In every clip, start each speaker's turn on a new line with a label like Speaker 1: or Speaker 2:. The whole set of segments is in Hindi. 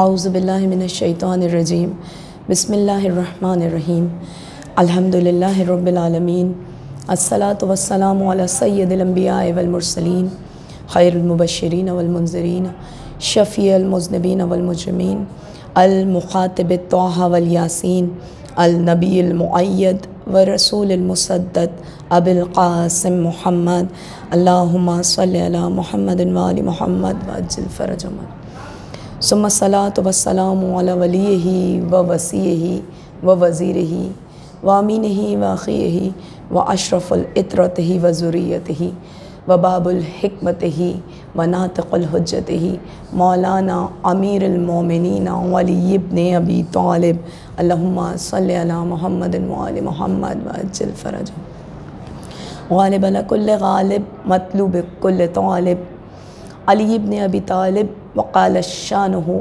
Speaker 1: औज़ुबिल्लाहि मिनश्शैतानिर्रजीम बिस्मिल्लाहिर्रहमानिर्रहीम अल्हम्दुलिल्लाहि रब्बिल आलमीन अस्सलातु वस्सलामु अला सय्यिदिल अंबिया वल मुरसलीन खैरुल मुबश्शिरीन वल मुनज़िरीन शफ़ीअल मुज़निबीन वल मुजरिमीन अल मुख़ातिबित त्वाहा वल यासीन अल नबील मुअय्यद व रसूलिल मुसद्दद अबिल क़ासिम मुहम्मद अल्लाहुम्मा सल्लि अला मुहम्मदिन व आलि मुहम्मद व अज्जिल फ़रजहुम सुम्मा सलातु वस्सलामु अला वलिय्यिही व वसीय्यिही व वज़ीरिही व अमीनिही व अख़ीही व अशरफुल इत्रतिही व ज़ुर्रिय्यतिही व बाबुल हिकमतिही व नातिक़ुल हुज्जतिही मौलाना अमीरुल मोमिनीन अली इब्न अबी तालिब अल्लाहुम्मा सल्लि अला मुहम्मदिन व आलि मुहम्मद व अज्जिल फ़रजहुम गालिब अला कुल्लि गालिब मतलूब कुल्लि तालिब अली इब्न अबी तालिब वक़ाल शानुहु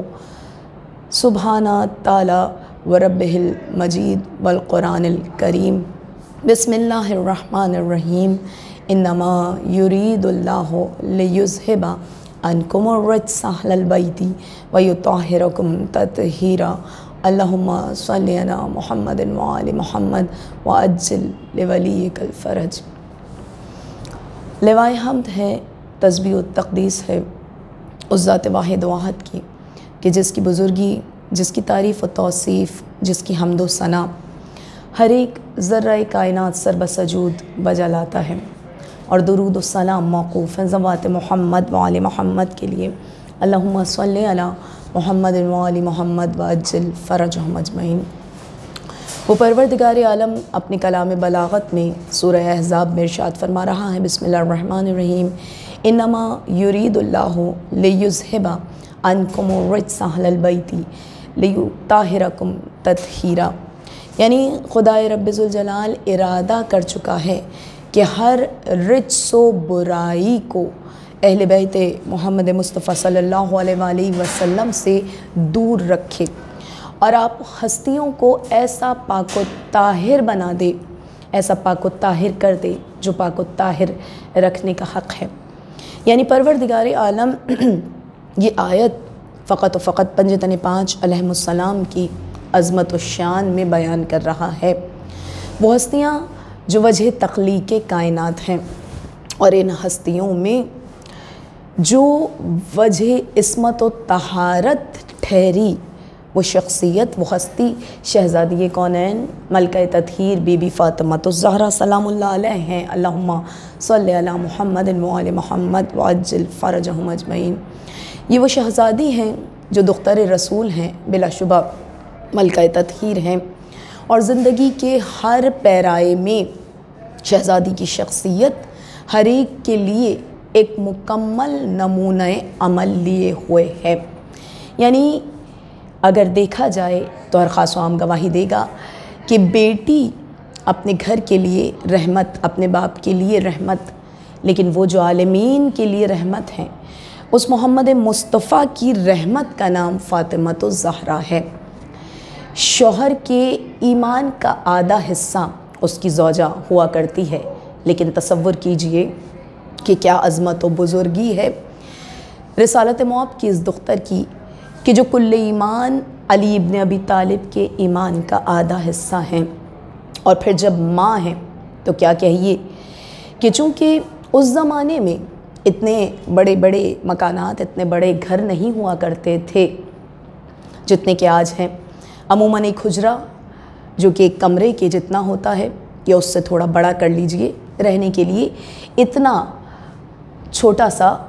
Speaker 1: सुब्हाना ताला व रब्बिहिल मजीद वल क़ुरानिल करीम बिस्मिल्लाहिर्रहमानिर्रहीम इन्नमा युरीदुल्लाहु लियुज़हिबा अन्कुमुर रिज्सा अहलल बैति व युत्तहिरकुम तत्हीरा अल्लाहुम्मा सल्लि अला मुहम्मदिन व आलि मुहम्मद व अज्जिल लिवलिय्यिकल फ़रज। लिवाए हम्द है, तस्बीह व तक़दीस है उस ज़ात वाहिद वाहद की कि जिसकी बुज़ुर्गी, जिसकी तारीफ़ व तौसीफ़, जिसकी हम्द व सना हर एक ज़र्रा कायनात सर बसजूद बजा लाता है। और दुरूद व सलाम मौक़ूफ़ हैं ज़वात मुहम्मद व आलि मुहम्मद के लिए। अल्लाहुम्मा सल्लि अला मुहम्मद व आलि मुहम्मद व अज्जिल फ़रजहुम अजमईन। वो परवरदिगार आलम अपने कलाम बलागत में सूरह अहज़ाब में इरशाद फरमा रहा है, बिस्मिल्लाहिर्रहमानिर्रहीम, इन्नमा युरीदुल्लाहु लियुज़हिबा अन्कुमुर रिज्सा अहलल बैति लियुत्तहिरकुम तत्हीरा। यानी खुदाए रब्बिल जलाल इरादा कर चुका है कि हर रिज्स व बुराई को अहले बैत मोहम्मद मुस्तफ़ा सल्लल्लाहु अलैहि वसल्लम से दूर रखे और आप हस्तियों को ऐसा पाक व ताहिर बना दे, ऐसा पाक व ताहिर कर दे जो पाक व ताहिर रखने का हक़ है। यानी परवरदिगार आलम ये आयत फ़क़त व फ़क़त पंजतन पाँच अलैहिमुस्सलाम की अज़मत व शान में बयान कर रहा है। वो हस्तियाँ जो वजह तख़लीक़ कायनात हैं और इन हस्तियों में जो वजह इस्मत व तहारत ठहरी वो शख्सियत, वो हस्ती शहज़ादी कौनैन मलका तत्हीर बीबी फ़ातिमातुज़ ज़हरा सलामुल्लाह अलैहा हैं। अल्लाहुम्मा सल्लि अला मुहम्मदिन व आलि मुहम्मद व अज्जिल फ़रजहुम अजमईन। ये वो शहज़ादी हैं जो दुख्तर रसूल हैं, बिलाशुबा मलका तत्हीर हैं और ज़िंदगी के हर पैराए में शहज़ादी की शख्सियत हर एक के लिए एक मुकम्मल नमूना अमल लिए हुए है। यानी अगर देखा जाए तो हर ख़ास आम गवाही देगा कि बेटी अपने घर के लिए रहमत, अपने बाप के लिए रहमत, लेकिन वो जो आलमीन के लिए रहमत हैं उस मोहम्मद मुस्तफ़ा की रहमत का नाम फ़ातिमातुज़ ज़हरा है। शौहर के ईमान का आधा हिस्सा उसकी ज़ौजा हुआ करती है, लेकिन तसव्वुर कीजिए कि क्या अज़मत व बुज़ुर्गी है रिसालत मौब की इस दुख्तर की कि जो कुल्ले ईमान अली इब्न अबी तालिब के ईमान का आधा हिस्सा हैं। और फिर जब माँ हैं तो क्या कहिए कि चूँकि उस ज़माने में इतने बड़े बड़े मकानात, इतने बड़े घर नहीं हुआ करते थे जितने के आज हैं। अमूमन एक हुजरा जो कि एक कमरे के जितना होता है या उससे थोड़ा बड़ा कर लीजिए, रहने के लिए इतना छोटा सा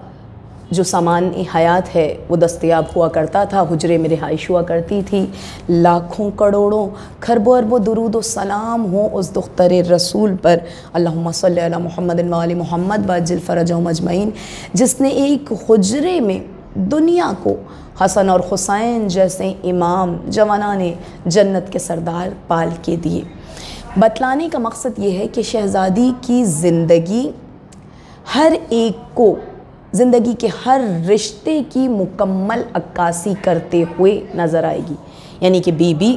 Speaker 1: जो सामान हयात है वो दस्तयाब हुआ करता था। हुजरे में रिहाइश हुआ करती थी। लाखों करोड़ों खरबों अरबों दुरूद व सलाम हो उस दुख्तर रसूल पर, अल्लाहुम्मा सल्लि अला मुहम्मदिन व आलि मुहम्मद व अज्जिल फ़रजहुम अजमईन, जिसने एक हुजरे में दुनिया को हसन और हुसैन जैसे इमाम जवानाने जन्नत के सरदार पाल के दिए। बतलाने का मकसद ये है कि शहज़ादी की ज़िंदगी हर एक को ज़िंदगी के हर रिश्ते की मुकम्मल अक्कासी करते हुए नज़र आएगी। यानी कि बीबी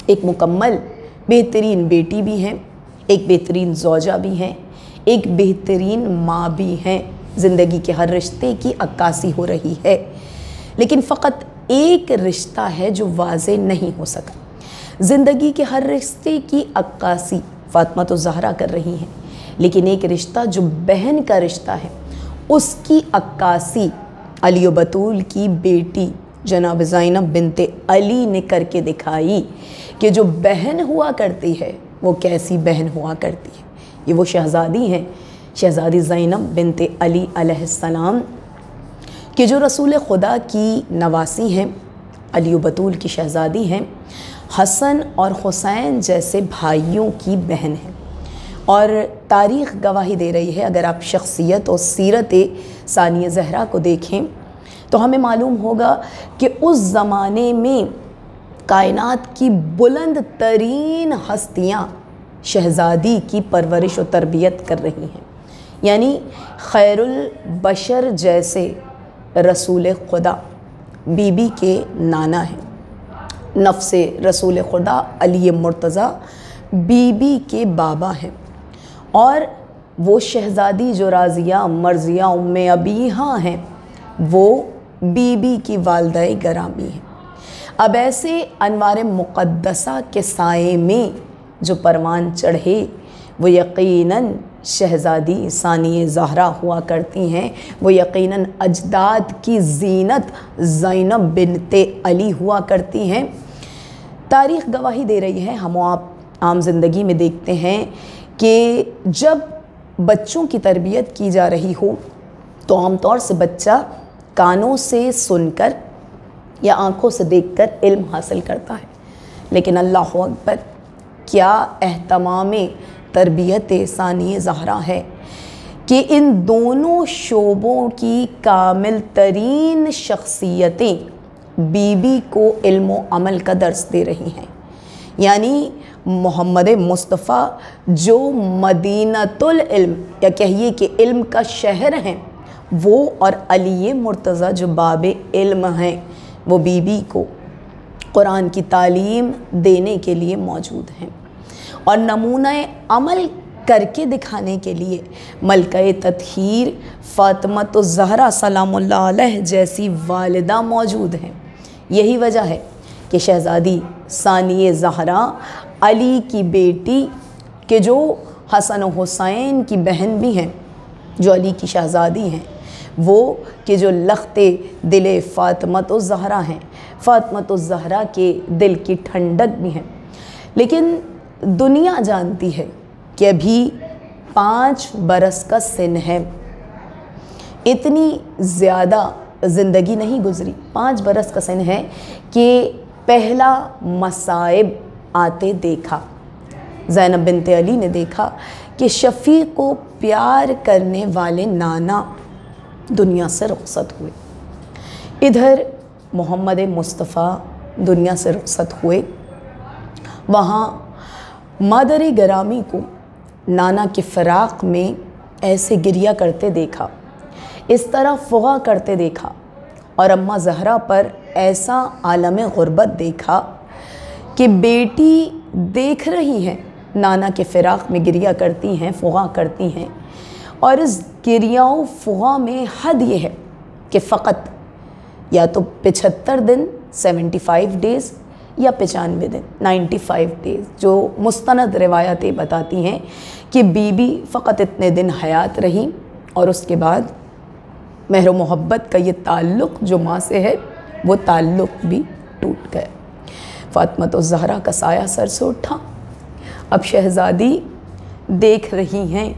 Speaker 1: एक मुकम्मल बेहतरीन बेटी भी हैं, एक बेहतरीन ज़ौजा भी हैं, एक बेहतरीन माँ भी हैं। ज़िंदगी के हर रिश्ते की अक्कासी हो रही है। लेकिन फ़कत एक रिश्ता है जो वाज़े नहीं हो सका। ज़िंदगी के हर रिश्ते की अक्कासी फ़ातिमा तो ज़हरा कर रही हैं, लेकिन एक रिश्ता जो बहन का रिश्ता है उसकी अक्कासी अली व बतूल की बेटी जनाब ज़ैनब बिनते अली ने करके दिखाई कि जो बहन हुआ करती है वो कैसी बहन हुआ करती है। ये वो शहज़ादी हैं, शहज़ादी ज़ैनब बिनते अली अलैहिस्सलाम कि जो रसूल खुदा की नवासी हैं, अली व बतूल की शहज़ादी हैं, हसन और हुसैन जैसे भाइयों की बहन हैं। और तारीख़ गवाही दे रही है, अगर आप शख्सियत और सीरत सानिया ज़हरा को देखें तो हमें मालूम होगा कि उस ज़माने में कायनात की बुलंद तरीन हस्तियाँ शहज़ादी की परवरिश और तरबियत कर रही हैं। यानी खैरुल बशर जैसे रसूल खुदा बीबी के नाना हैं, नफ्से रसूल खुदा अली मुर्तज़ा बीबी के बाबा हैं, और वो शहज़ादी जो राज़िया मर्ज़िया उम्मे अबीहा हैं वो बीबी की वालदा गरामी हैं। अब ऐसे अनवार मुक़द्दसा के साए में जो परवान चढ़े वो यकीनन शहज़ादी सानिया ज़हरा हुआ करती हैं, वो यकीनन अजदाद की ज़ीनत ज़ैनब बिनते अली हुआ करती हैं। तारीख़ गवाही दे रही है, हम आप आम ज़िंदगी में देखते हैं कि जब बच्चों की तरबियत की जा रही हो तो आमतौर से बच्चा कानों से सुनकर या आँखों से देखकर इल्म हासिल करता है, लेकिन अल्लाहु अकबर क्या एहतमाम तरबियत सानिया ज़हरा है कि इन दोनों शोबों की कामिल तरीन शख्सियतें बीबी को इल्म व अमल का दर्स दे रही हैं। यानी मोहम्मद मुस्तफ़ा जो मदीनतुल इल्म या कहिए कि इल्म का शहर हैं वो, और अली मुर्तज़ा जो बाब इल्म हैं वो बीबी को कुरान की तालीम देने के लिए मौजूद हैं और नमूना अमल करके दिखाने के लिए मलका तत्हीर फ़ातिमा तो ज़हरा सलामुल्लाह अलैह जैसी वालिदा मौजूद हैं। यही वजह है कि शहज़ादी सानिया ज़हरा अली की बेटी के जो हसन और हुसैन की बहन भी हैं, जो अली की शहज़ादी हैं, वो कि जो लख्ते दिल फ़ातिमा तो ज़हरा हैं, फ़ातिमा तो ज़हरा के दिल की ठंडक भी हैं। लेकिन दुनिया जानती है कि अभी 5 बरस का सिन है, इतनी ज़्यादा ज़िंदगी नहीं गुज़री। 5 बरस का सिन है कि पहला मसाइब आते देखा। ज़ैनब बिनते अली ने देखा कि शफ़ी को प्यार करने वाले नाना दुनिया से रुखसत हुए, इधर मोहम्मद मुस्तफ़ा दुनिया से रुखसत हुए। वहाँ मादर गरामी को नाना के फ़राक़ में ऐसे गिरिया करते देखा, इस तरह फ़ुग़ा करते देखा, और अम्मा ज़हरा पर ऐसा आलम ग़ुरबत देखा कि बेटी देख रही हैं नाना के फ़िराक़ में गिरिया करती हैं, फ़ुग़ा करती हैं, और इस गिरियाओं फ़ुग़ा में हद ये है कि फ़कत या तो 75 दिन 75 डेज़ या 95 दिन 95 डेज़, जो मुस्तनद रिवायतें बताती हैं कि बीबी फ़कत इतने दिन हयात रही और उसके बाद महर मोहब्बत का ये ताल्लुक़ जो माँ से है वो ताल्लुक़ भी टूट गया। फ़ातिमा तो ज़हरा का साया सर से उठा। अब शहज़ादी देख रही हैं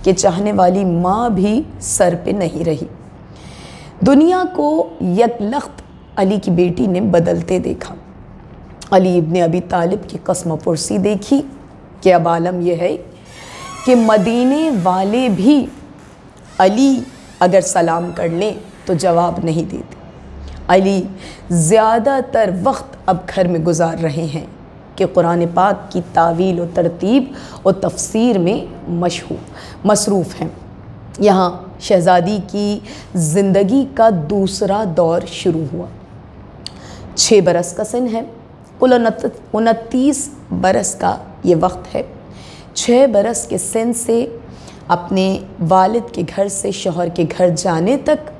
Speaker 1: कि चाहने वाली माँ भी सर पे नहीं रही। दुनिया को यकलख्त अली की बेटी ने बदलते देखा। अली इब्न अबी तालिब की कसम पुरसी देखी कि अब आलम यह है कि मदीने वाले भी अली अगर सलाम कर लें तो जवाब नहीं देते। अली ज़्यादातर वक्त अब घर में गुजार रहे हैं कि कुरान पाक की तावील और तरतीब और तफसीर में मसरूफ़ हैं। यहाँ शहज़ादी की ज़िंदगी का दूसरा दौर शुरू हुआ। 6 बरस का सिन है, कुल 29 बरस का ये वक्त है। 6 बरस के सिन से अपने वालिद के घर से शौहर के घर जाने तक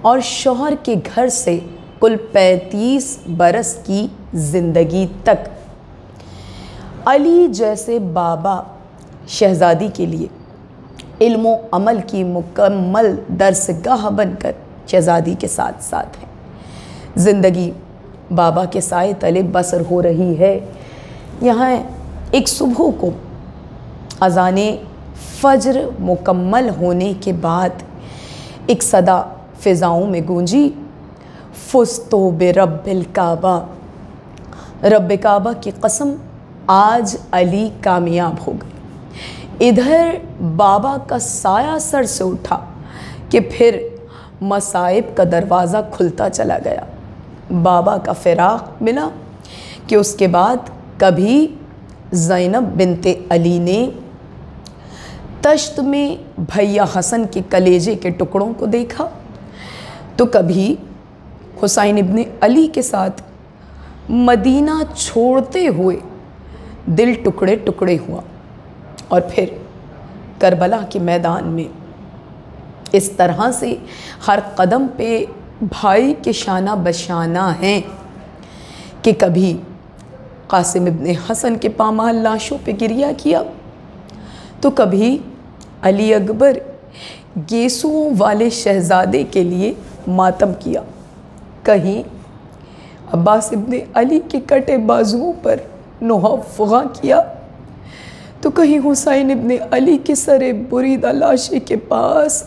Speaker 1: और शौहर के घर से कुल 35 बरस की ज़िंदगी तक अली जैसे बाबा शहज़ादी के लिए इल्म व अमल की मुकम्मल दरसगाह बनकर शहज़ादी के साथ साथ हैं। ज़िंदगी बाबा के साए तले बसर हो रही है। यहाँ एक सुबह को अज़ाने फ़ज्र मुकम्मल होने के बाद एक सदा फ़िज़ाओं में गूंजी, फ़ुज़्तो बिरब्बिल काबा, रब्ब काबा की कसम आज अली कामयाब हो गए। इधर बाबा का साया सर से उठा कि फिर मसाइब का दरवाज़ा खुलता चला गया। बाबा का फ़िराक़ मिला कि उसके बाद कभी ज़ैनब बिनते अली ने तश्त में भैया हसन के कलेजे के टुकड़ों को देखा, तो कभी हुसैन इब्ने अली के साथ मदीना छोड़ते हुए दिल टुकड़े टुकड़े हुआ। और फिर करबला के मैदान में इस तरह से हर कदम पे भाई के शाना बशाना हैं कि कभी कासिम इब्ने हसन के पामाल लाशों पे गिरिया किया, तो कभी अली अकबर गेसुओं वाले शहज़ादे के लिए मातम किया, कहीं अब्बास इब्ने अली के कटे बाजुओं पर नोहा फुगा किया, तो कहीं हुसैन इब्ने अली के सरे बुरीदा लाशे के पास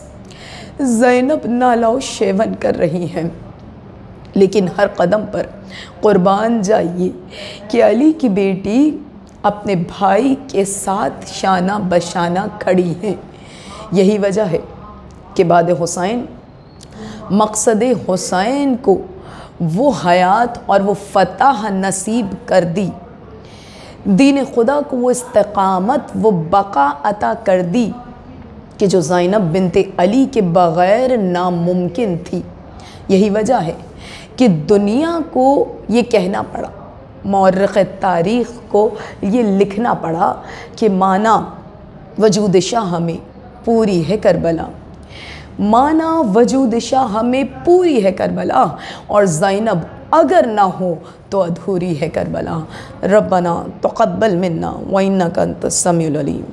Speaker 1: ज़ैनब नालाओ शेवन कर रही हैं। लेकिन हर कदम पर कुर्बान जाइए कि अली की बेटी अपने भाई के साथ शाना बशाना खड़ी है। यही वजह है कि बाद हुसैन मकसद हुसैन को वो हयात और वो फ़तह नसीब कर दी, दीन खुदा को वो इस्तिक़ामत, वो बका अता कर दी कि जो ज़ैनब बिनते अली के बग़ैर नामुमकिन थी। यही वजह है कि दुनिया को ये कहना पड़ा, मौर्रिख़ तारीख़ को ये लिखना पड़ा कि माना वजूद शाह में पूरी है करबला, माना वजूद शाह में पूरी है करबला, और ज़ैनब अगर ना हो तो अधूरी है करबला। रब्बना तक़ब्बल मिन्ना व इन्नका अंतस समीउल अलीम।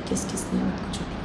Speaker 1: किस किस नेमत को छुपा